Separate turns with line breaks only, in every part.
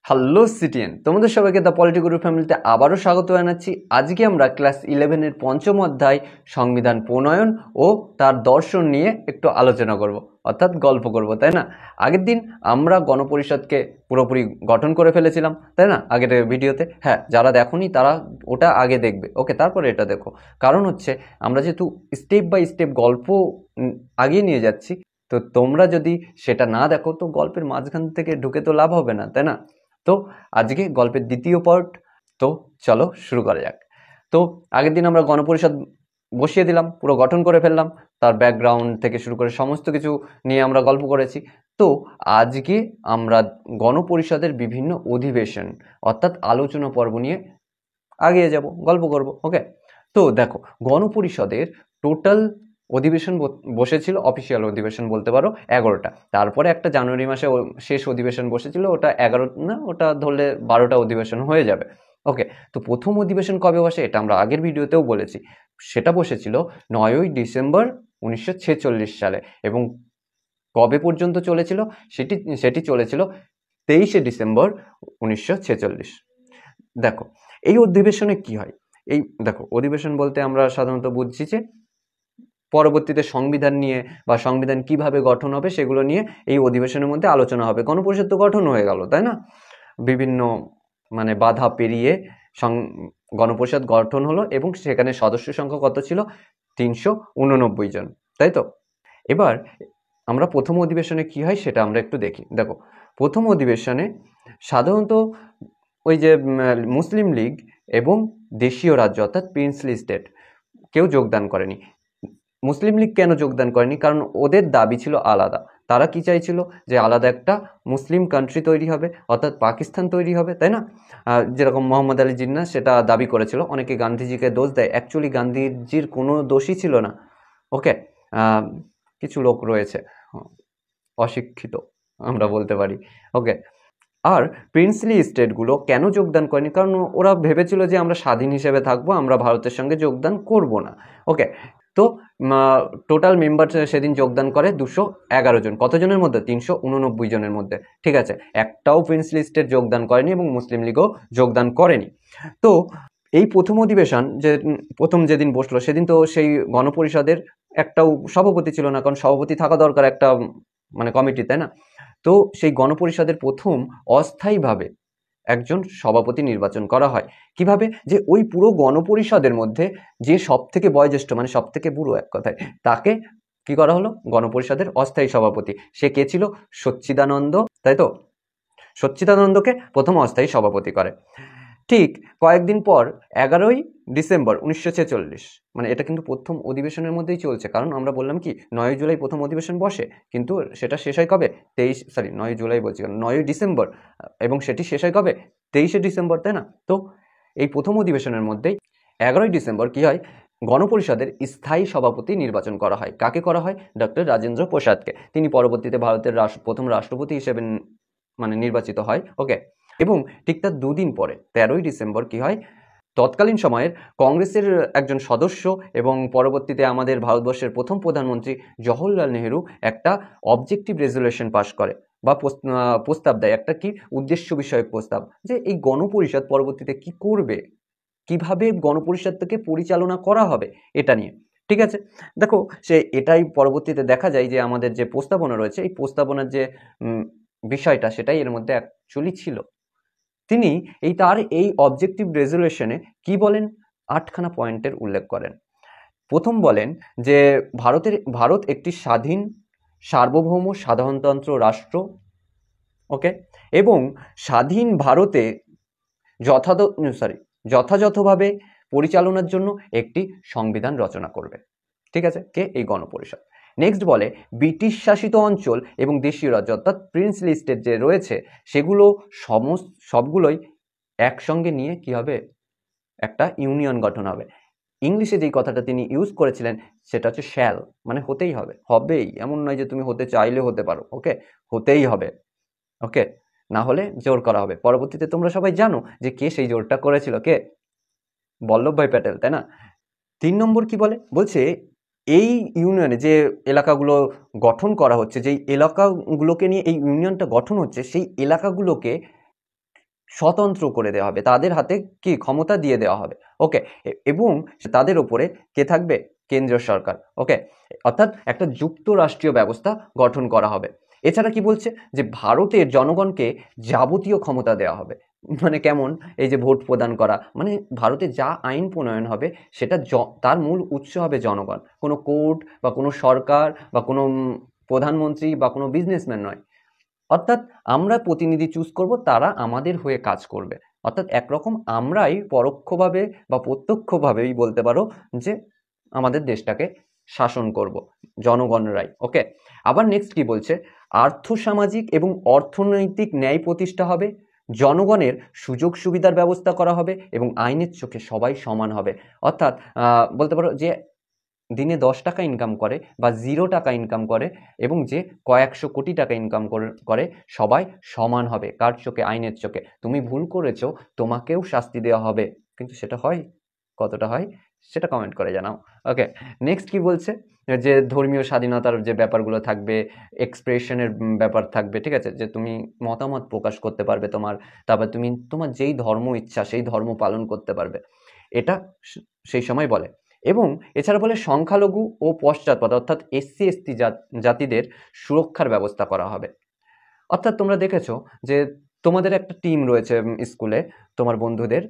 Hello CTN, তোমাদের সবাইকে the polity গুরু ফ্যামিলিতে আবারও স্বাগত জানাচ্ছি। আজকে আমরা ক্লাস 11-এর পঞ্চম অধ্যায় সংবিধান প্রণয়ন ও তার দর্শন নিয়ে একটু আলোচনা করব, অর্থাৎ গল্প করব, তাই না? আগের দিন আমরা গণপরিষদকে পুরোপুরি গঠন করে ফেলেছিলাম, তাই না? আগের ভিডিওতে, হ্যাঁ, যারা দেখোনি তারা ওটা আগে দেখবে, ওকে, তারপরে এটা দেখো। কারণ হচ্ছে আমরা যেহেতু স্টেপ বাই স্টেপ গল্প আগিয়ে নিয়ে যাচ্ছি, তো তোমরা যদি সেটা না দেখো তো গল্পের মাঝখান থেকে ঢুকে তো লাভ হবে না, তাই না? তো আজকে গল্পের দ্বিতীয় পার্ট, তো চলো শুরু করা যাক। তো আগের দিন আমরা গণপরিষদ বসিয়ে দিলাম, পুরো গঠন করে ফেললাম, তার ব্যাকগ্রাউন্ড থেকে শুরু করে সমস্ত কিছু নিয়ে আমরা গল্প করেছি। তো আজকে আমরা গণপরিষদের বিভিন্ন অধিবেশন অর্থাৎ আলোচনা পর্ব নিয়ে আগিয়ে যাব, গল্প করব, ওকে। তো দেখো, গণপরিষদের টোটাল অধিবেশন বসেছিল, অফিসিয়াল অধিবেশন বলতে পারো 11টা। তারপরে একটা জানুয়ারি মাসে শেষ অধিবেশন বসেছিল, ওটা 11 না, ওটা ধরলে 12টা অধিবেশন হয়ে যাবে, ওকে। তো প্রথম অধিবেশন কবে বসে এটা আমরা আগের ভিডিওতেও বলেছি, সেটা বসেছিল 9ই ডিসেম্বর 1946 সালে, এবং কবে পর্যন্ত চলেছিল সেটি চলেছিল 23শে ডিসেম্বর 1946। দেখো, এই অধিবেশনে কি হয়, এই দেখো, অধিবেশন বলতে আমরা সাধারণত বুঝছি যে পরবর্তীতে সংবিধান নিয়ে বা সংবিধান কিভাবে গঠন হবে সেগুলো নিয়ে এই অধিবেশনের মধ্যে আলোচনা হবে। গণপরিষদ তো গঠন হয়ে গেল, তাই না? বিভিন্ন বাধা পেরিয়ে গণপরিষদ গঠন হলো, এবং সেখানে সদস্য সংখ্যা কত ছিল? 389 জন, তাই তো? এবার আমরা প্রথম অধিবেশনে কি হয় সেটা আমরা একটু দেখি। দেখো, প্রথম অধিবেশনে সাধারণত ওই যে মুসলিম লীগ এবং দেশীয় রাজ্য অর্থাৎ প্রিন্সলি স্টেট কেউ যোগদান করেনি। মুসলিম লীগ কেন যোগদান করেনি? কারণ ওদের দাবি ছিল আলাদা। তারা কি চাইছিল? যে আলাদা একটা মুসলিম কান্ট্রি তৈরি হবে, অর্থাৎ পাকিস্তান তৈরি হবে, তাই না? যেরকম মোহাম্মদ আলী জিন্নাহ সেটা দাবি করেছিল। অনেকে গান্ধীজিকে দোষ দেয়, অ্যাকচুয়ালি গান্ধীজির কোনো দোষই ছিল না, ওকে। কিছু লোক রয়েছে অশিক্ষিত, আমরা বলতে পারি, ওকে। আর প্রিন্সলি স্টেটগুলো কেন যোগদান করেনি? কারণ ওরা ভেবেছিল যে আমরা স্বাধীন হিসেবে থাকবো, আমরা ভারতের সঙ্গে যোগদান করব না, ওকে। তো টোটাল মেম্বার সেদিন যোগদান করে 211 জন। কতজনের মধ্যে? 389 জনের মধ্যে, ঠিক আছে। একটাও প্রিন্সলি স্টেট যোগদান করেনি এবং মুসলিম লীগও যোগদান করেনি। তো এই প্রথম অধিবেশন যে প্রথম যেদিন বসলো সেদিন তো সেই গণপরিষদের একটাও সভাপতি ছিল না, কারণ সভাপতি থাকা দরকার একটা কমিটি, তাই না? তো সেই গণপরিষদের প্রথম অস্থায়ীভাবে একজন সভাপতি নির্বাচন করা হয়। কিভাবে? যে ওই পুরো গণপরিষদের মধ্যে যে সব থেকে বয়োজ্যেষ্ঠ, সব থেকে বুড়ো এক কথায়, তাকে কি করা হলো? গণপরিষদের অস্থায়ী সভাপতি। সে কে ছিল? সচ্চিদানন্দ, তাই তো? সচ্চিদানন্দকে প্রথম অস্থায়ী সভাপতি করে। ঠিক কয়েকদিন পর 11ই ডিসেম্বর 1946, এটা কিন্তু প্রথম অধিবেশনের মধ্যেই চলছে, কারণ আমরা বললাম কি 9ই জুলাই প্রথম অধিবেশন বসে, কিন্তু সেটা শেষ হয় কবে? 9ই জুলাই বলছি, 9ই ডিসেম্বর, এবং সেটি শেষ হয় কবে? 23শে ডিসেম্বর, তাই না? তো এই প্রথম অধিবেশনের মধ্যেই 11ই ডিসেম্বর কি হয়? গণপরিষদের স্থায়ী সভাপতি নির্বাচন করা হয়। কাকে করা হয়? ডক্টর রাজেন্দ্র প্রসাদকে। তিনি পরবর্তীতে ভারতের প্রথম রাষ্ট্রপতি হিসেবে নির্বাচিত হয়, ওকে। এবং ঠিক তার দুদিন পরে 13ই ডিসেম্বর কি হয়? তৎকালীন সময়ের কংগ্রেসের একজন সদস্য এবং পরবর্তীতে আমাদের ভারতবর্ষের প্রথম প্রধানমন্ত্রী জওহরলাল নেহেরু একটা অবজেক্টিভ রেজলিউশন পাশ করে, বা প্রস্তাব দেয়, একটা কি উদ্দেশ্য বিষয়ক প্রস্তাব, যে এই গণপরিষদ পরবর্তীতে কি করবে, কিভাবে গণপরিষদকে পরিচালনা করা হবে, এটা নিয়ে, ঠিক আছে। দেখো, সে এটাই পরবর্তীতে দেখা যায় যে আমাদের যে প্রস্তাবনা রয়েছে, এই প্রস্তাবনার যে বিষয়টা, সেটাই এর মধ্যে অ্যাকচুয়ালি ছিল। তিনি তার এই অবজেক্টিভ রেজলিউশনে কি বলেন? 8খানা পয়েন্টের উল্লেখ করেন। প্রথম বলেন যে ভারত একটি স্বাধীন সার্বভৌম সাধারণতন্ত্র রাষ্ট্র, ওকে, এবং স্বাধীন ভারতে যথাযথভাবে পরিচালনার জন্য একটি সংবিধান রচনা করবে, ঠিক আছে। কে? এই গণপরিষদ। নেক্সট বলে ব্রিটিশ শাসিত অঞ্চল এবং দেশীয় রাজ্য অর্থাৎ প্রিন্সলি স্টেট যে রয়েছে সেগুলো সবগুলোই একসঙ্গে নিয়ে কি হবে? একটা ইউনিয়ন গঠন হবে। ইংলিশে যেই কথাটা তিনি ইউজ করেছিলেন সেটা হচ্ছে শ্যাল, হতেই হবে, হবেই, এমন নয় যে তুমি হতে চাইলে হতে পারো, ওকে, হতেই হবে, ওকে, না হলে জোর করা হবে। পরবর্তীতে তোমরা সবাই জানো যে কে সেই জোরটা করেছিল, কে? বল্লভভাই প্যাটেল, তাই না? 3 নম্বর কি বলে? বলছে এই ইউনিয়নে যে এলাকাগুলো গঠন করা হচ্ছে, যেই এলাকাগুলোকে নিয়ে এই ইউনিয়নটা গঠন হচ্ছে, সেই এলাকাগুলোকে স্বতন্ত্র করে দেওয়া হবে, তাদের হাতে কি ক্ষমতা দিয়ে দেওয়া হবে। ওকে, এবং তাদের ওপরে কে থাকবে? কেন্দ্রীয় সরকার। ওকে, অর্থাৎ একটা যুক্তরাষ্ট্রীয় ব্যবস্থা গঠন করা হবে। এছাড়া কি বলছে যে ভারতের জনগণকে যাবতীয় ক্ষমতা দেওয়া হবে। মানে কেমন? এই যে ভোট প্রদান করা, মানে ভারতে যা আইন প্রণয়ন হবে সেটা তার মূল উৎস হবে জনগণ, কোনো কোর্ট বা কোনো সরকার বা কোনো প্রধানমন্ত্রী বা কোনো বিজনেসম্যান নয়। অর্থাৎ আমরা প্রতিনিধি চুজ করব, তারা আমাদের হয়ে কাজ করবে। অর্থাৎ একরকম আমরাই পরোক্ষভাবে বা প্রত্যক্ষভাবেই বলতে পারো যে আমাদের দেশটাকে শাসন করব, জনগণরাই। ওকে, আবার নেক্সট কি বলছে? আর্থসামাজিক এবং অর্থনৈতিক ন্যায় প্রতিষ্ঠা হবে, জনগণের সুযোগ সুবিধার ব্যবস্থা করা হবে এবং আইনের চোখে সবাই সমান হবে। অর্থাৎ বলতে পারো যে দিনে 10 টাকা ইনকাম করে বা 0 টাকা ইনকাম করে এবং যে কয়েকশো কোটি টাকা ইনকাম করে সবাই সমান হবে। কার চোখে? আইনের চোখে। তুমি ভুল করেছো, তোমাকেও শাস্তি দেওয়া হবে। কিন্তু সেটা হয়? কতটা হয় সেটা কমেন্ট করে জানাও। ওকে, নেক্সট কি বলছে? যে ধর্মীয় স্বাধীনতার যে ব্যাপারগুলো থাকবে, এক্সপ্রেশনের ব্যাপার থাকবে, ঠিক আছে, যে তুমি মতামত প্রকাশ করতে পারবে তোমার, তারপর তুমি তোমার যেই ধর্ম ইচ্ছা সেই ধর্ম পালন করতে পারবে, এটা সেই সময় বলে। এবং এছাড়া বলে সংখ্যালঘু ও পশ্চাৎপদ অর্থাৎ এসসি এসটি জাতিদের সুরক্ষার ব্যবস্থা করা হবে। অর্থাৎ তোমরা দেখেছো যে তোমাদের একটা টিম রয়েছে স্কুলে, তোমার বন্ধুদের,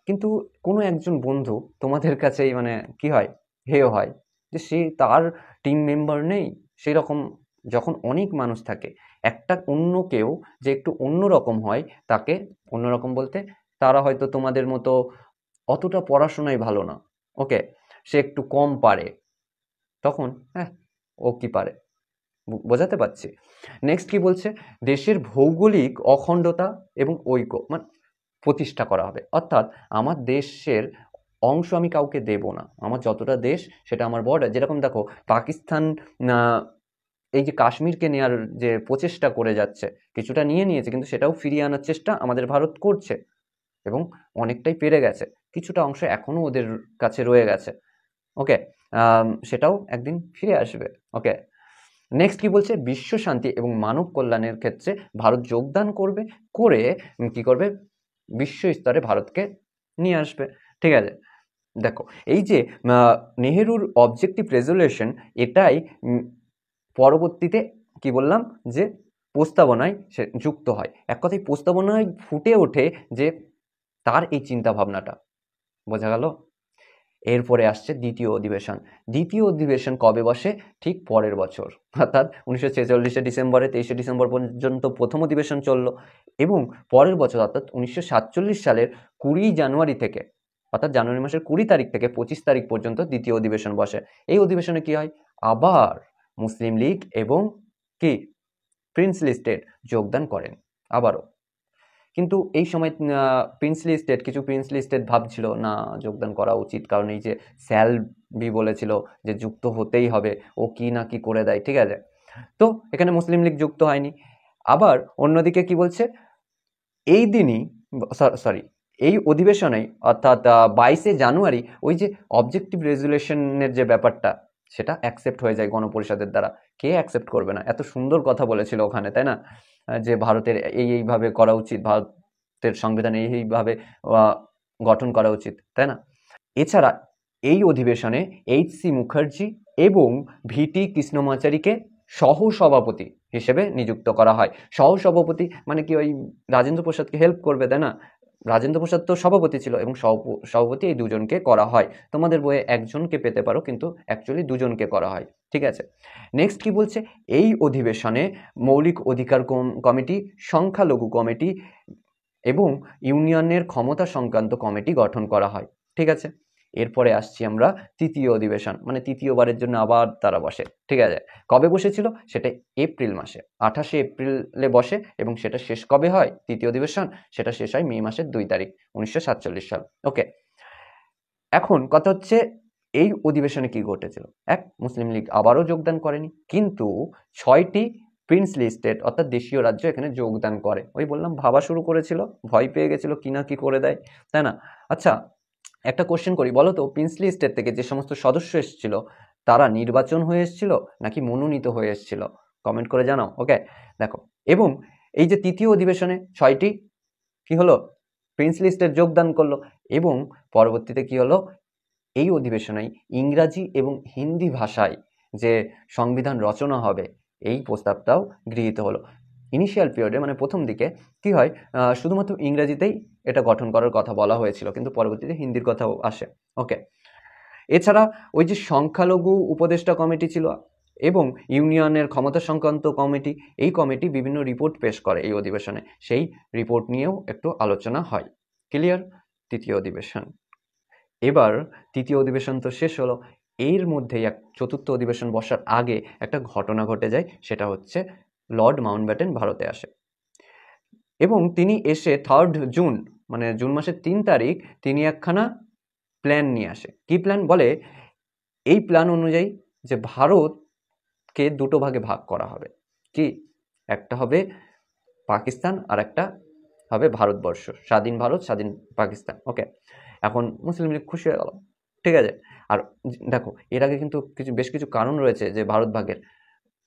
কিন্তু কোনো একজন বন্ধু তোমাদের কাছেই মানে কি হয়, হেয় হয়, যে সে তার টিম মেম্বার নেই। সেই রকম যখন অনেক মানুষ থাকে, একটা অন্য কেউ যে একটু অন্যরকম হয়, তাকে অন্যরকম বলতে তারা হয়তো তোমাদের মতো অতটা পড়াশোনায় ভালো না, ওকে, সে একটু কম পারে, তখন হ্যাঁ ও কি পারে, বোঝাতে পারছি। নেক্সট কি বলছে? দেশের ভৌগোলিক অখণ্ডতা এবং ঐক্য মানে প্রতিষ্ঠা করা হবে। অর্থাৎ আমার দেশের অংশ আমি কাউকে দেব না, আমার যতটা দেশ সেটা আমার বর্ডার। যেরকম দেখো পাকিস্তান এই যে কাশ্মীরকে নেওয়ার যে প্রচেষ্টা করে যাচ্ছে, কিছুটা নিয়ে নিয়েছে কিন্তু সেটাও ফিরিয়ে আনার চেষ্টা আমাদের ভারত করছে এবং অনেকটাই পেরে গেছে, কিছুটা অংশ এখনো ওদের কাছে রয়ে গেছে। ওকে, সেটাও একদিন ফিরে আসবে। ওকে, নেক্সট কি বলছে? বিশ্ব শান্তি এবং মানব কল্যাণের ক্ষেত্রে ভারত যোগদান করবে, করে কি করবে? বিশ্ব স্তরে ভারতকে নিয়ে আসবে। ঠিক আছে, দেখো এই যে নেহেরুর অবজেক্টিভ রেজলিউশন, এটাই পরবর্তীতে কি বললাম যে প্রস্তাবনায় সে যুক্ত হয়। এক কথায় প্রস্তাবনায় ফুটে ওঠে যে তার এই চিন্তা ভাবনাটা। বোঝা গেল? এরপরে আসছে দ্বিতীয় অধিবেশন। দ্বিতীয় অধিবেশন কবে বসে? ঠিক পরের বছর, অর্থাৎ 1946 ডিসেম্বরে 23 ডিসেম্বর পর্যন্ত প্রথম অধিবেশন চললো এবং পরের বছর অর্থাৎ 1947 সালের 20 জানুয়ারি থেকে, অর্থাৎ জানুয়ারি মাসের 20 তারিখ থেকে 25 তারিখ পর্যন্ত দ্বিতীয় অধিবেশন বসে। এই অধিবেশনে কি হয়? আবার মুসলিম লীগ এবং কি প্রিন্সলি স্টেট যোগদান করেন আবারও। কিন্তু এই সময় কিছু প্রিন্সলি স্টেট ভাবছিল না যোগদান করা উচিত, কারণ এই যে স্যালভি বলেছিল যে যুক্ত হতেই হবে, ও কি না কি করে দেয়, ঠিক আছে, তো এখানে মুসলিম লীগ যুক্ত হয়নি। আবার অন্যদিকে কি বলছে? এই দিনই এই অধিবেশনে অর্থাৎ 22 জানুয়ারি ওই যে অবজেক্টিভ রেজুলেশনের যে ব্যাপারটা সেটা অ্যাকসেপ্ট হয়ে যায় গণপরিষদের দ্বারা। কে অ্যাকসেপ্ট করবে না? এত সুন্দর কথা বলেছিল ওখানে, তাই না, যে ভারতের এইভাবে করা উচিত, ভারতের সংবিধান এইভাবে গঠন করা উচিত, তাই না। এছাড়া এই অধিবেশনে এইচ.সি. মুখার্জি এবং ভিটি কৃষ্ণমাচারীকে সহসভাপতি হিসেবে নিযুক্ত করা হয়। সহসভাপতি মানে কি, ওই রাজেন্দ্র প্রসাদকে হেল্প করবে, তাই না। রাজেন্দ্র প্রসাদ তো সভাপতি ছিল এবং সভাপতি এই দুজনকে করা হয়। তোমাদের বইয়ে একজনকে পেতে পারো কিন্তু অ্যাকচুয়ালি দুজনকে করা হয়। ঠিক আছে, নেক্সট কি বলছে? এই অধিবেশনে মৌলিক অধিকার কমিটি, সংখ্যালঘু কমিটি এবং ইউনিয়নের ক্ষমতা সংক্রান্ত কমিটি গঠন করা হয়। ঠিক আছে, এরপরে আসছি আমরা তৃতীয় অধিবেশন, মানে তৃতীয়বারের জন্য আবার তারা বসে। ঠিক আছে, কবে বসেছিল? সেটা এপ্রিল মাসে, 28 এপ্রিলে বসে এবং সেটা শেষ কবে হয়? তৃতীয় অধিবেশন সেটা শেষ হয় মে মাসের 2 তারিখ 1947 সাল। ওকে, এখন কথা হচ্ছে এই অধিবেশনে কি ঘটেছিল? মুসলিম লীগ আবারও যোগদান করেনি, কিন্তু 6টি প্রিন্সলি স্টেট অর্থাৎ দেশীয় রাজ্য এখানে যোগদান করে। ওই বললাম ভাবা শুরু করেছিল, ভয় পেয়ে গেছিল কি না কি করে দেয়, তাই না। আচ্ছা, একটা কোশ্চেন করি, বলো তো, প্রিন্সলি স্টেট থেকে যে সমস্ত সদস্য এসেছিল তারা নির্বাচন হয়ে এসেছিল নাকি মনোনীত হয়ে এসেছিল? কমেন্ট করে জানাও। ওকে, দেখো, এবং এই যে তৃতীয় অধিবেশনে 6টি কি হলো? প্রিন্সলি স্টেট যোগদান করলো এবং পরবর্তীতে কি হলো, এই অধিবেশনেই ইংরাজি এবং হিন্দি ভাষায় যে সংবিধান রচনা হবে এই প্রস্তাবটাও গৃহীত হলো। ইনিশিয়াল পিরিয়ডে মানে প্রথম দিকে কি হয়, শুধুমাত্র ইংরাজিতেই এটা গঠন করার কথা বলা হয়েছিল, কিন্তু পরবর্তীতে হিন্দির কথাও আসে। ওকে, এছাড়া ওই যে সংখ্যালঘু উপদেষ্টা কমিটি ছিল এবং ইউনিয়নের ক্ষমতা সংক্রান্ত কমিটি, এই কমিটি বিভিন্ন রিপোর্ট পেশ করে এই অধিবেশনে, সেই রিপোর্ট নিয়েও একটু আলোচনা হয়। ক্লিয়ার? তৃতীয় অধিবেশন। এবার তৃতীয় অধিবেশন তো শেষ হলো, এর মধ্যেই চতুর্থ অধিবেশন বসার আগে একটা ঘটনা ঘটে যায়, সেটা হচ্ছে লর্ড মাউন্টব্যাটেন ভারতে আসে এবং তিনি এসে 3 জুন মানে জুন মাসের 3 তারিখ তিনি একখানা প্ল্যান নিয়ে আসে। কি প্ল্যান? বলে এই প্ল্যান অনুযায়ী যে ভারতকে দুটো ভাগে ভাগ করা হবে। কি? একটা হবে পাকিস্তান আর একটা হবে ভারতবর্ষ, স্বাধীন ভারত, স্বাধীন পাকিস্তান। ওকে, এখন মুসলিম লীগ খুশি হয়ে গেল, ঠিক আছে। আর দেখো, এর আগে কিন্তু বেশ কিছু কারণ রয়েছে যে ভারত ভাগের।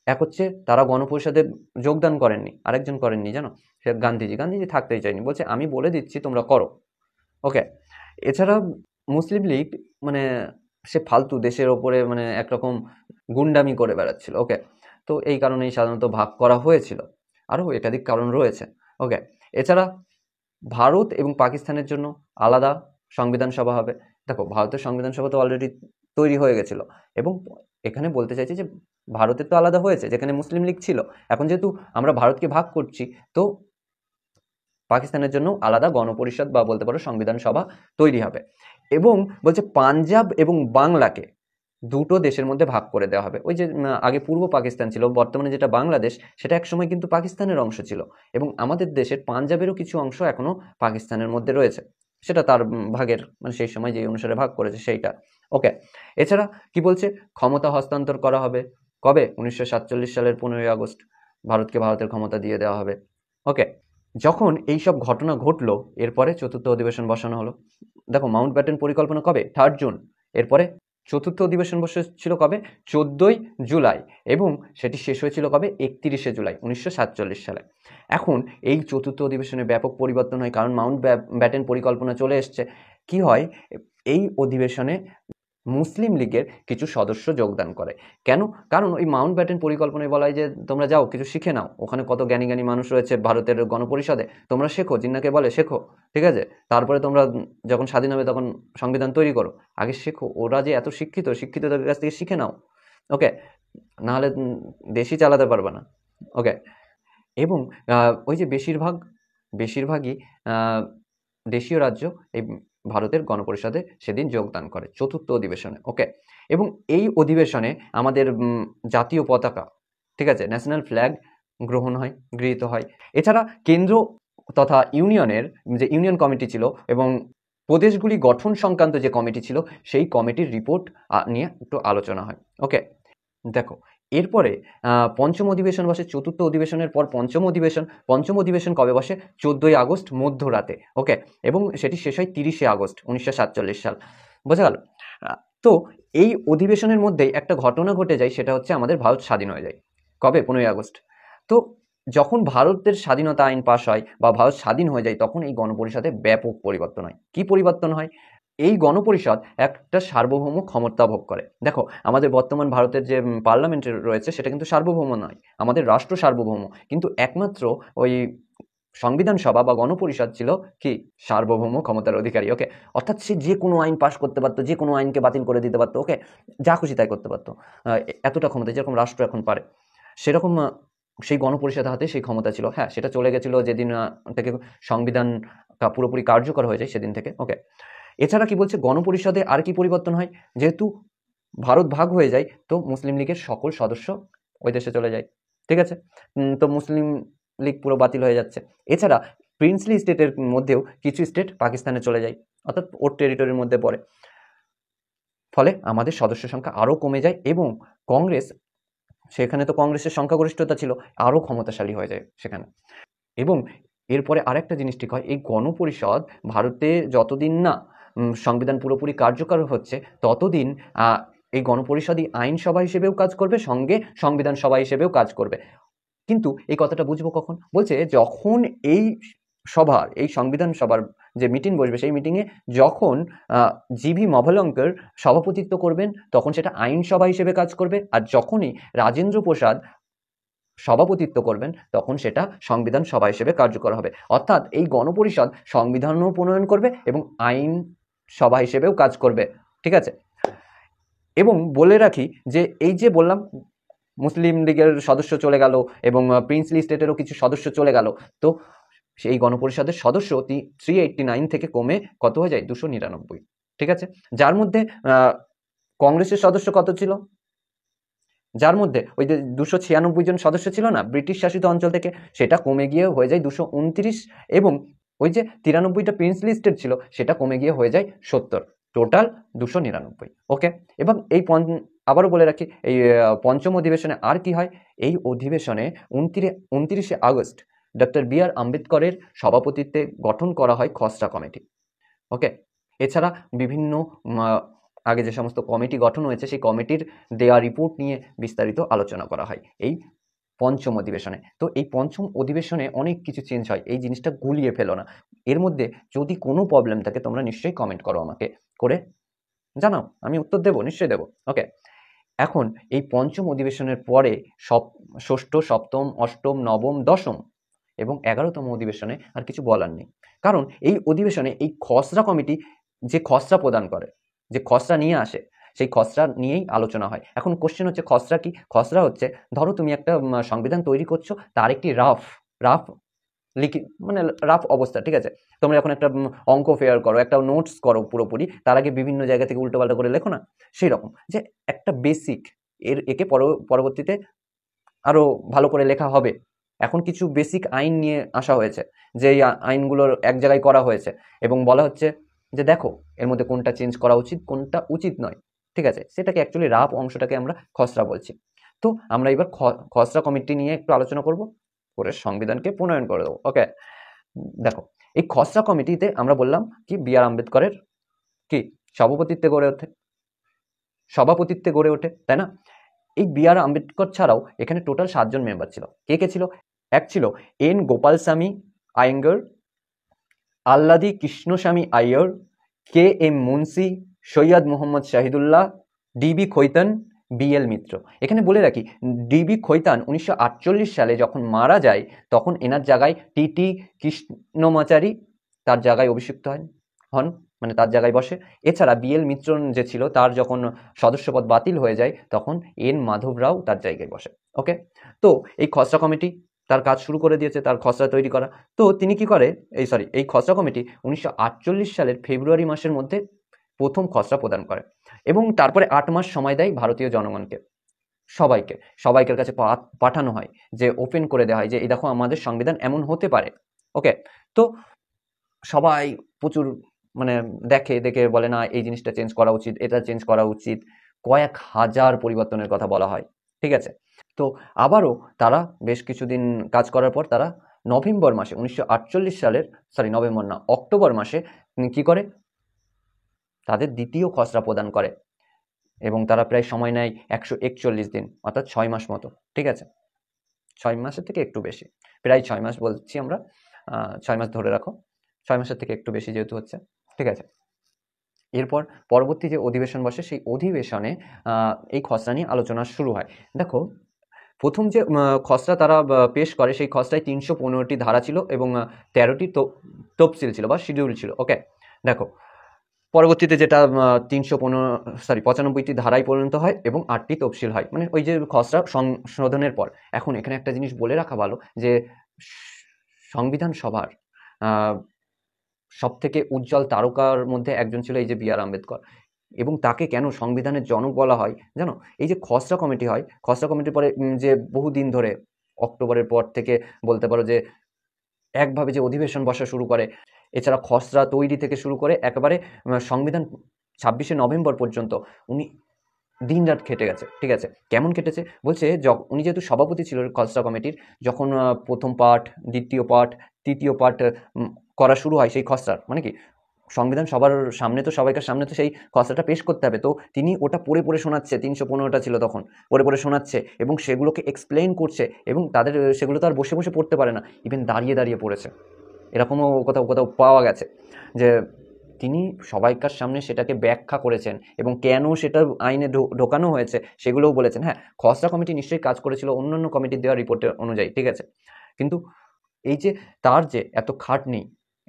এক হচ্ছে তারা গণপরিষদে যোগদান করেননি, আরেকজন করেননি জানো, সে গান্ধীজি থাকতেই চাইনি, বলছে আমি বলে দিচ্ছি তোমরা করো। ওকে, এছাড়া মুসলিম লীগ মানে সে ফালতু দেশের ওপরে মানে একরকম গুন্ডামি করে বেড়াচ্ছিল। ওকে, তো এই কারণেই সাধারণত ভাগ করা হয়েছিল, আরও একাধিক কারণ রয়েছে। ওকে, এছাড়া ভারত এবং পাকিস্তানের জন্য আলাদা সংবিধান সভা হবে। দেখো, ভারতের সংবিধান সভা তো অলরেডি তৈরি হয়ে গেছিল এবং এখানে বলতে চাইছি যে ভারতের তো আলাদা হয়েছে, যেখানে মুসলিম লীগ ছিল। এখন যেহেতু আমরা ভারতকে ভাগ করছি, তো পাকিস্তানের জন্য আলাদা গণপরিষদ বা বলতে পারো সংবিধান সভা তৈরি হবে এবং বলছে পাঞ্জাব এবং বাংলাকে দুটো দেশের মধ্যে ভাগ করে দেওয়া হবে। ওই যে আগে পূর্ব পাকিস্তান ছিল, বর্তমানে যেটা বাংলাদেশ, সেটা একসময় কিন্তু পাকিস্তানের অংশ ছিল এবং আমাদের দেশের পাঞ্জাবেরও কিছু অংশ এখনো পাকিস্তানের মধ্যে রয়েছে, সেটা তার ভাগের মানে সেই সময় যে অনুসারে ভাগ করেছে সেইটা। ওকে, এছাড়া কি বলছে, ক্ষমতা হস্তান্তর করা হবে কবে? 1947 সালের 15ই আগস্ট ভারতকে ভারতের ক্ষমতা দিয়ে দেওয়া হবে। ওকে, যখন এইসব ঘটনা ঘটলো এরপরে চতুর্থ অধিবেশন বসানো হলো। দেখো, মাউন্টব্যাটেন পরিকল্পনা কবে? 3 জুন। এরপরে চতুর্থ অধিবেশন বসেছিল কবে? 14ই জুলাই এবং সেটি শেষ হয়েছিল কবে? 31শে জুলাই 1947 সালে। এখন এই চতুর্থ অধিবেশনে ব্যাপক পরিবর্তন হয়, কারণ মাউন্টব্যাটেন পরিকল্পনা চলে এসছে। কি হয়, এই অধিবেশনে মুসলিম লীগের কিছু সদস্য যোগদান করে। কেন? কারণ ওই মাউন্টব্যাটেন পরিকল্পনায় বলা হয় যে তোমরা যাও কিছু শিখে নাও, ওখানে কত জ্ঞানী জ্ঞানী মানুষ রয়েছে ভারতের গণপরিষদে, তোমরা শেখো, জিন্নাকে বলে শেখো, ঠিক আছে, তারপরে তোমরা যখন স্বাধীন হবে তখন সংবিধান তৈরি করো, আগে শেখো, ওরা যে এত শিক্ষিতদের কাছ থেকে শিখে নাও। ওকে, নাহলে দেশই চালাতে পারবে না। ওকে, এবং ওই যে বেশিরভাগই দেশীয় রাজ্য এই ভারতের গণপরিষদে সেদিন যোগদান করে চতুর্থ অধিবেশনে। ওকে, এবং এই অধিবেশনে আমাদের জাতীয় পতাকা, ঠিক আছে, ন্যাশনাল ফ্ল্যাগ গৃহীত হয়। এছাড়া কেন্দ্র তথা ইউনিয়নের যে ইউনিয়ন কমিটি ছিল এবং প্রদেশগুলি গঠন সংক্রান্ত যে কমিটি ছিল, সেই কমিটির রিপোর্ট নিয়ে একটু আলোচনা হয়। ওকে, দেখো, এরপরে পঞ্চম অধিবেশন বসে। চতুর্থ অধিবেশনের পর পঞ্চম অধিবেশন কবে বসে? 14ই আগস্ট মধ্যরাতে। ওকে, এবং সেটি শেষ হয় 30শে আগস্ট 1947 সাল। বোঝা গেল? তো এই অধিবেশনের মধ্যেই একটা ঘটনা ঘটে যায়, সেটা হচ্ছে আমাদের ভারত স্বাধীন হয়ে যায়। কবে? 15ই আগস্ট। তো যখন ভারতের স্বাধীনতা আইন পাশ হয় বা ভারত স্বাধীন হয়ে যায়, তখন এই গণপরিষদে ব্যাপক পরিবর্তন হয়। কি পরিবর্তন হয়? এই গণপরিষদ একটা সার্বভৌম ক্ষমতা ভোগ করে। দেখো, আমাদের বর্তমান ভারতের যে পার্লামেন্ট রয়েছে সেটা কিন্তু সার্বভৌম নয়, আমাদের রাষ্ট্র সার্বভৌম, কিন্তু একমাত্র ওই সংবিধান সভা বা গণপরিষদ ছিল কি সার্বভৌম ক্ষমতার অধিকারী। ওকে, অর্থাৎ সে যে কোনো আইন পাশ করতে পারতো, যে কোনো আইনকে বাতিল করে দিতে পারতো, ওকে, যা খুশি তাই করতে পারতো, এতটা ক্ষমতা যেরকম রাষ্ট্র এখন পারে, সেরকম সেই গণপরিষদের হাতে সেই ক্ষমতা ছিল। হ্যাঁ, সেটা চলে গেছিল যেদিন থেকে সংবিধান পুরোপুরি কার্যকর হয়ে যায় সেদিন থেকে। ওকে, এছাড়া কি বলছে, গণপরিষদে আর কি পরিবর্তন হয়? যেহেতু ভারত ভাগ হয়ে যায়, তো মুসলিম লীগের সকল সদস্য ওই দেশে চলে যায়, ঠিক আছে, তো মুসলিম লীগ পুরো বাতিল হয়ে যাচ্ছে। এছাড়া প্রিন্সলি স্টেটের মধ্যেও কিছু স্টেট পাকিস্তানে চলে যায়, অর্থাৎ ওর টেরিটরির মধ্যে পড়ে, ফলে আমাদের সদস্য সংখ্যা আরও কমে যায় এবং কংগ্রেস, সেখানে তো কংগ্রেসের সংখ্যাগরিষ্ঠতা ছিল, আরও ক্ষমতাশালী হয়ে যায় সেখানে। এবং এরপরে আরেকটা জিনিস ঠিক হয়, এই গণপরিষদ ভারতে যতদিন না সংবিধান পুরোপুরি কার্যকর হচ্ছে, ততদিন এই গণপরিষদই আইনসভা হিসেবেও কাজ করবে, সঙ্গে সংবিধান সভা হিসেবেও কাজ করবে। কিন্তু এই কথাটা বুঝবো কখন? বলছে যখন এই সভার, এই সংবিধান সভার যে মিটিং বসবে, সেই মিটিংয়ে যখন জিভি মভলঙ্কর সভাপতিত্ব করবেন তখন সেটা আইনসভা হিসেবে কাজ করবে, আর যখনই রাজেন্দ্র প্রসাদ সভাপতিত্ব করবেন তখন সেটা সংবিধান সভা হিসেবে কার্যকর হবে। অর্থাৎ এই গণপরিষদ সংবিধানও প্রণয়ন করবে এবং আইন সভা হিসেবেও কাজ করবে, ঠিক আছে। এবং বলে রাখি যে এই যে বললাম মুসলিম লীগের সদস্য চলে গেল এবং প্রিন্সলি স্টেটেরও কিছু সদস্য চলে গেল, তো সেই গণপরিষদের সদস্য 389 থেকে কমে কত হয়ে যায় 299, ঠিক আছে। যার মধ্যে কংগ্রেসের সদস্য কত ছিল, যার মধ্যে ওই যে 296 জন সদস্য ছিল না ব্রিটিশ শাসিত অঞ্চল থেকে, সেটা কমে গিয়ে হয়ে যায় 229, এবং ওই যে 93টা প্রিন্সলি স্টেট ছিল সেটা কমে গিয়ে হয়ে যায় 70, টোটাল 299। ওকে, এবং এই আবারও বলে রাখি এই পঞ্চম অধিবেশনে আর কি হয়। এই অধিবেশনে 29শে আগস্ট ডক্টর বি আর আম্বেদকরের সভাপতিত্বে গঠন করা হয় খসড়া কমিটি। ওকে, এছাড়া বিভিন্ন আগে যে সমস্ত কমিটি গঠন হয়েছে সেই কমিটির দেয়া রিপোর্ট নিয়ে বিস্তারিত আলোচনা করা হয় এই পঞ্চম অধিবেশনে। তো এই পঞ্চম অধিবেশনে অনেক কিছু চেঞ্জ হয়, এই জিনিসটা গুলিয়ে ফেলো না। এর মধ্যে যদি কোনো প্রবলেম থাকে তোমরা নিশ্চয়ই কমেন্ট করো, আমাকে করে জানাও, আমি উত্তর দেবো, নিশ্চয়ই দেবো। ওকে, এখন এই পঞ্চম অধিবেশনের পরে ষষ্ঠ, সপ্তম, অষ্টম, নবম, দশম এবং 11তম অধিবেশনে আর কিছু বলার নেই, কারণ এই অধিবেশনে এই খসড়া কমিটি যে খসড়া প্রদান করে, যে খসড়া নিয়ে আসে, সেই খসড়া নিয়েই আলোচনা হয়। এখন কোশ্চেন হচ্ছে খসড়া কি? খসড়া হচ্ছে, ধরো তুমি একটা সংবিধান তৈরি করছো, তার একটি রাফ মানে রাফ অবস্থা, ঠিক আছে। তোমরা যখন একটা অঙ্ক ফেয়ার করো, একটা নোটস করো পুরোপুরি, তার আগে বিভিন্ন জায়গা থেকে উল্টোপাল্টা করে লেখো না, সেই রকম যে একটা বেসিক একে পরবর্তীতে আরো ভালো করে লেখা হবে। এখন কিছু বেসিক আইন নিয়ে আসা হয়েছে, যে এই আইনগুলোর এক জায়গায় করা হয়েছে এবং বলা হচ্ছে যে দেখো এর মধ্যে কোনটা চেঞ্জ করা উচিত, কোনটা উচিত নয়, ঠিক আছে। সেটাকে অ্যাকচুয়ালি রাফ অংশটাকে আমরা খসড়া বলছি। তো আমরা এবার খসড়া কমিটি নিয়ে একটু আলোচনা করব, করে সংবিধানকে প্রণয়ন করে দেবো। ওকে, দেখো এই খসড়া কমিটিতে আমরা বললাম কি বি আর আম্বেদকরের কি সভাপতিত্বে গড়ে ওঠে, তাই না। এই বি আর আম্বেদকর ছাড়াও এখানে টোটাল 7জন মেম্বার ছিল। কে কে ছিল? এক ছিল N Gopalaswami Ayyangar, Alladi Krishnaswami Iyer, K M Munshi, Syed Mohammad Shahidullah, DB Khaitan, B L Mitra. এখানে বলে রাখি ডিবি খৈতান 1948 সালে যখন মারা যায় তখন এনার জায়গায় টিটি কৃষ্ণমাচারী তার জায়গায় অভিষিক্ত হন, মানে তার জায়গায় বসে। এছাড়া বি এল মিত্র যে ছিল তার যখন সদস্যপদ বাতিল হয়ে যায় তখন এন মাধব রাও তার জায়গায় বসে। ওকে, তো এই খসড়া কমিটি তার কাজ শুরু করে দিয়েছে, তার খসড়া তৈরি করা। তো তিনি কি করে, এই খসড়া কমিটি 1948 সালের ফেব্রুয়ারি মাসের মধ্যে প্রথম খসড়া প্রদান করে এবং তারপরে 8 মাস সময় দেয় ভারতীয় জনগণকে, সবাইকের কাছে পাঠানো হয়, যে ওপেন করে দেওয়া হয় যে এই দেখো আমাদের সংবিধান এমন হতে পারে। ওকে, তো সবাই প্রচুর মানে দেখে বলে না এই জিনিসটা চেঞ্জ করা উচিত, এটা চেঞ্জ করা উচিত, কয়েক হাজার পরিবর্তনের কথা বলা হয়, ঠিক আছে। তো আবারও তারা বেশ কিছুদিন কাজ করার পর তারা নভেম্বর মাসে 1948 সালের নভেম্বর না, অক্টোবর মাসে কি করে তাদের দ্বিতীয় খসড়া প্রদান করে এবং তারা প্রায় সময় নেয় 141 দিন, অর্থাৎ 6 মাস মতো, ঠিক আছে। 6 মাসের থেকে একটু বেশি, প্রায় 6 মাস বলছি আমরা, 6 মাস ধরে রাখো, 6 মাসের থেকে একটু বেশি যেহেতু হচ্ছে, ঠিক আছে। এরপর পরবর্তী যে অধিবেশন বসে সেই অধিবেশনে এই খসড়া নিয়ে আলোচনা শুরু হয়। দেখো প্রথম যে খসড়া তারা পেশ করে সেই খসড়ায় 315টি ধারা ছিল এবং 13টি তফসিল ছিল বা শিডিউল ছিল। ওকে, দেখো পরবর্তীতে যেটা 95টি ধারায় পরিণত হয় এবং 8টি তফসিল হয়, মানে ওই যে খসড়া সংশোধনের পর। এখন এখানে একটা জিনিস বলে রাখা ভালো যে সংবিধান সভার সব থেকে উজ্জ্বল তারকার মধ্যে একজন ছিল এই যে বি আর আম্বেদকর, এবং তাকে কেন সংবিধানের জনক বলা হয় জানো? এই যে খসড়া কমিটি হয়, খসড়া কমিটির পরে যে বহুদিন ধরে অক্টোবরের পর থেকে বলতে পারো যে একভাবে যে অধিবেশন বসা শুরু করে, এছাড়া খসড়া তৈরি থেকে শুরু করে একেবারে সংবিধান 26শে নভেম্বর পর্যন্ত উনি দিন রাত খেটে গেছে, ঠিক আছে। কেমন খেটেছে বলছে, উনি যেহেতু সভাপতি ছিল খসড়া কমিটির, যখন প্রথম পাঠ, দ্বিতীয় পাঠ, তৃতীয় পাঠ করা শুরু হয় সেই খসড়ার, মানে কি সংবিধান সবার সামনে, তো সবাইকার সামনে তো সেই খসড়াটা পেশ করতে হবে, তো তিনি ওটা পড়ে শোনাচ্ছে, 315টা ছিল তখন, পড়ে শোনাচ্ছে এবং সেগুলোকে এক্সপ্লেইন করছে এবং তাদের সেগুলো তো আর বসে পড়তে পারে না, ইভেন দাঁড়িয়ে পড়েছে, এরকমও কোথাও কোথাও পাওয়া গেছে যে তিনি সবাইকার সামনে সেটাকে ব্যাখ্যা করেছেন এবং কেন সেটা আইনে ঢোকানো হয়েছে সেগুলোও বলেছেন। হ্যাঁ, খসড়া কমিটি নিশ্চয়ই কাজ করেছিল অন্যান্য কমিটির দেওয়া রিপোর্টের অনুযায়ী, ঠিক আছে, কিন্তু এই যে তার যে এত খাটনি,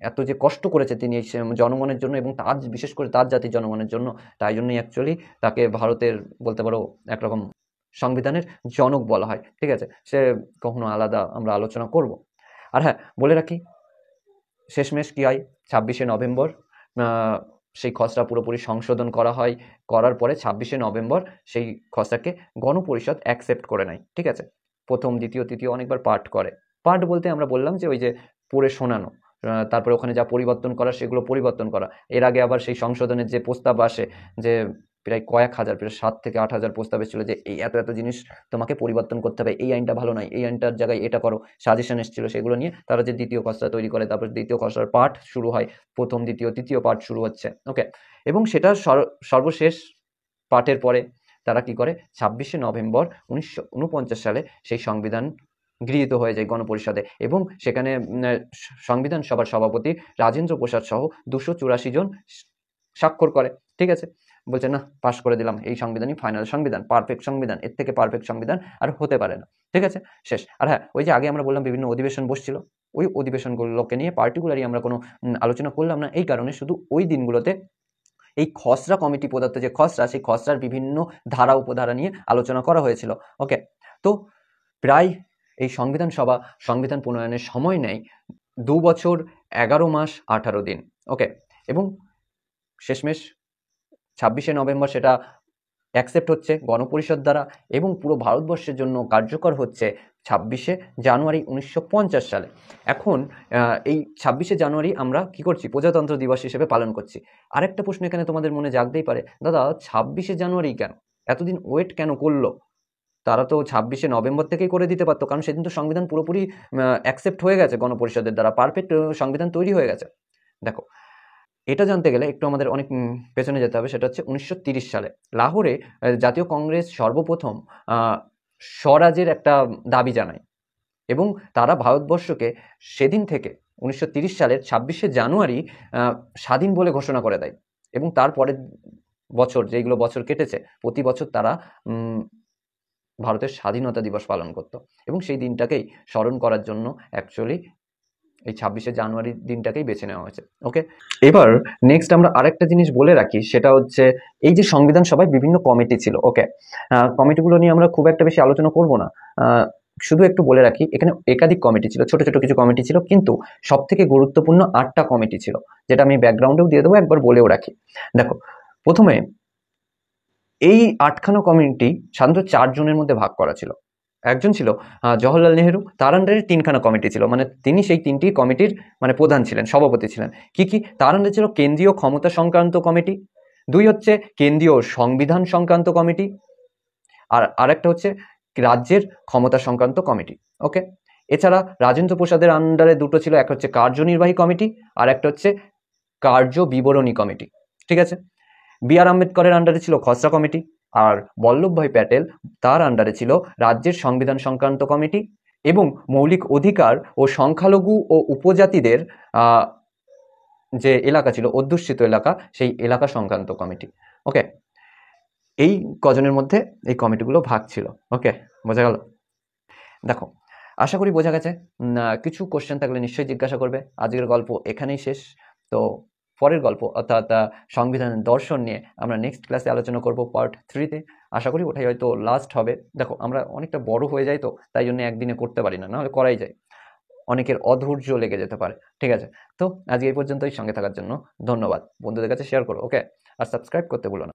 এত যে কষ্ট করেছে তিনি এই জনগণের জন্য এবং তার বিশেষ করে তার জাতির জনগণের জন্য, তাই জন্যই অ্যাকচুয়ালি তাকে ভারতের বলতে পারো একরকম সংবিধানের জনক বলা হয়, ঠিক আছে, সে কখনো আলাদা আমরা আলোচনা করব। আর হ্যাঁ, বলে রাখি শেষমেশ কি হয়, 26শে নভেম্বর সেই খসড়া পুরোপুরি সংশোধন করা হয়, করার পরে 26শে নভেম্বর সেই খসড়াকে গণপরিষদ অ্যাকসেপ্ট করে নেয়, ঠিক আছে। প্রথম, দ্বিতীয়, তৃতীয় অনেকবার পাঠ করে। পাঠ বলতে আমরা বললাম যে ওই যে পড়ে শোনানো, তারপরে ওখানে যা পরিবর্তন করা সেগুলো পরিবর্তন করা। এর আগে আবার সেই সংশোধনের যে প্রস্তাব আসে, যে প্রায় কয়েক হাজার, প্রায় 7 থেকে 8 হাজার প্রস্তাব এসেছিল যে এই এত এত জিনিস তোমাকে পরিবর্তন করতে হবে, এই আইনটা ভালো নয়, এই আইনটার জায়গায় এটা করো, সাজেশন এসেছিল। সেগুলো নিয়ে তারা যে দ্বিতীয় খসড়া তৈরি করে, তারপর দ্বিতীয় খসড়ার পাঠ শুরু হয়, প্রথম, দ্বিতীয়, তৃতীয় পাঠ শুরু হচ্ছে, ওকে। এবং সেটা সর্বশেষ পাঠের পরে তারা কি করে, 26শে নভেম্বর 1949 সালে সেই সংবিধান গৃহীত হয়ে যায় গণপরিষদে এবং সেখানে সংবিধান সভার সভাপতি রাজেন্দ্র প্রসাদ সহ 284 জন স্বাক্ষর করে, ঠিক আছে। বলছে না, পাশ করে দিলাম, এই সংবিধানই ফাইনাল সংবিধান, পারফেক্ট সংবিধান, এর থেকে পারফেক্ট সংবিধান আর হতে পারে না, ঠিক আছে, শেষ। আর হ্যাঁ, ওই যে আগে আমরা বললাম বিভিন্ন অধিবেশন বসছিল, ওই অধিবেশনগুলোকে নিয়ে পার্টিকুলারলি আমরা কোনো আলোচনা করলাম না, এই কারণে শুধু ওই দিনগুলোতে এই খসড়া কমিটি প্রদত্ত যে খসড়া, সেই খসড়ার বিভিন্ন ধারা উপধারা নিয়ে আলোচনা করা হয়েছিল, ওকে। তো প্রায় এই সংবিধান সভা সংবিধান প্রণয়নের সময় নেয় 2 বছর 11 মাস 18 দিন, ওকে। এবং শেষমেশ 26শে নভেম্বর সেটা অ্যাকসেপ্ট হচ্ছে গণপরিষদ দ্বারা এবং পুরো ভারতবর্ষের জন্য কার্যকর হচ্ছে 26শে জানুয়ারি 1950 সালে। এখন এই 26শে জানুয়ারি আমরা কি করছি, প্রজাতন্ত্র দিবস হিসেবে পালন করছি। আরেকটা প্রশ্ন এখানে তোমাদের মনে জাগতেই পারে, দাদা 26শে জানুয়ারি কেন, এতদিন ওয়েট কেন করলো? তারা তো 26শে নভেম্বর থেকেই করে দিতে পারতো, কারণ সেদিন তো সংবিধান পুরোপুরি অ্যাকসেপ্ট হয়ে গেছে গণপরিষদের দ্বারা, পারফেক্ট সংবিধান তৈরি হয়ে গেছে। দেখো, এটা জানতে গেলে একটু আমাদের অনেক পেছনে যেতে হবে। সেটা হচ্ছে 1930 সালে লাহোরে জাতীয় কংগ্রেস সর্বপ্রথম স্বরাজের একটা দাবি জানায় এবং তারা ভারতবর্ষকে সেদিন থেকে 1930 সালের 26শে জানুয়ারি স্বাধীন বলে ঘোষণা করে দেয় এবং তারপরের বছর, যেগুলো বছর কেটেছে, প্রতি বছর তারা ভারতের স্বাধীনতা দিবস পালন করত এবং সেই দিনটাকেই স্মরণ করার জন্য অ্যাকচুয়ালি এই 26শে জানুয়ারি দিনটাকেই বেছে নেওয়া হয়েছে, ওকে। এবার নেক্সট আমরা আরেকটা জিনিস বলে রাখি, সেটা হচ্ছে এই যে সংবিধান সভায় বিভিন্ন কমিটি ছিল, ওকে। কমিটিগুলো নিয়ে আমরা খুব একটা বেশি আলোচনা করব না, শুধু একটু বলে রাখি এখানে একাধিক কমিটি ছিল, ছোট ছোট কিছু কমিটি ছিল, কিন্তু সব থেকে গুরুত্বপূর্ণ 8টা কমিটি ছিল, যেটা আমি ব্যাকগ্রাউন্ডেও দিয়ে দেবো, একবার বলেও রাখি। দেখো, প্রথমে এই 8খানা কমিটি সাধারণত 4 জনের মধ্যে ভাগ করা ছিল। একজন ছিল জওহরলাল নেহেরু, তার আন্ডারে 3খানা কমিটি ছিল, মানে তিনি সেই 3টি কমিটির মানে প্রধান ছিলেন, সভাপতি ছিলেন। কি কি তার আন্ডারে ছিল? কেন্দ্রীয় ক্ষমতা সংক্রান্ত কমিটি, 2 হচ্ছে কেন্দ্রীয় সংবিধান সংক্রান্ত কমিটি, আর আরেকটা হচ্ছে রাজ্যের ক্ষমতা সংক্রান্ত কমিটি, ওকে। এছাড়া রাজেন্দ্র প্রসাদের আন্ডারে 2টো ছিল, একটা হচ্ছে কার্যনির্বাহী কমিটি আর একটা হচ্ছে কার্য বিবরণী কমিটি, ঠিক আছে। বি.আর. আম্বেদকরের আন্ডারে ছিল খসড়া কমিটি, আর বল্লভভাই প্যাটেল তার আন্ডারে ছিল রাজ্যের সংবিধান সংক্রান্ত কমিটি এবং মৌলিক অধিকার ও সংখ্যালঘু ও উপজাতিদের যে এলাকা ছিল, অধ্যুষিত এলাকা, সেই এলাকা সংক্রান্ত কমিটি, ওকে। এই কজনের মধ্যে এই কমিটিগুলো ভাগ ছিল, ওকে, বোঝা গেল? দেখো, আশা করি বোঝা গেছে। কিছু কোশ্চেন থাকলে নিশ্চয়ই জিজ্ঞাসা করবে। আজকের গল্প এখানেই শেষ। তো পরের গল্প অর্থাৎ সংবিধানের দর্শন নিয়ে আমরা নেক্সট ক্লাসে আলোচনা করব পার্ট 3-তে। আশা করি ওটাই হয়তো লাস্ট হবে। দেখো, আমরা অনেকটা বড় হয়ে যাই, তো তাই জন্য একদিনে করতে পারি না, নাহলে করাই যায়। অনেকের অধৈর্য লেগে যেতে পারে, ঠিক আছে। তো আজকে এই পর্যন্তই, সঙ্গে থাকার জন্য ধন্যবাদ। বন্ধুদের কাছে শেয়ার করো, ওকে, আর সাবস্ক্রাইব করতে ভুলো না।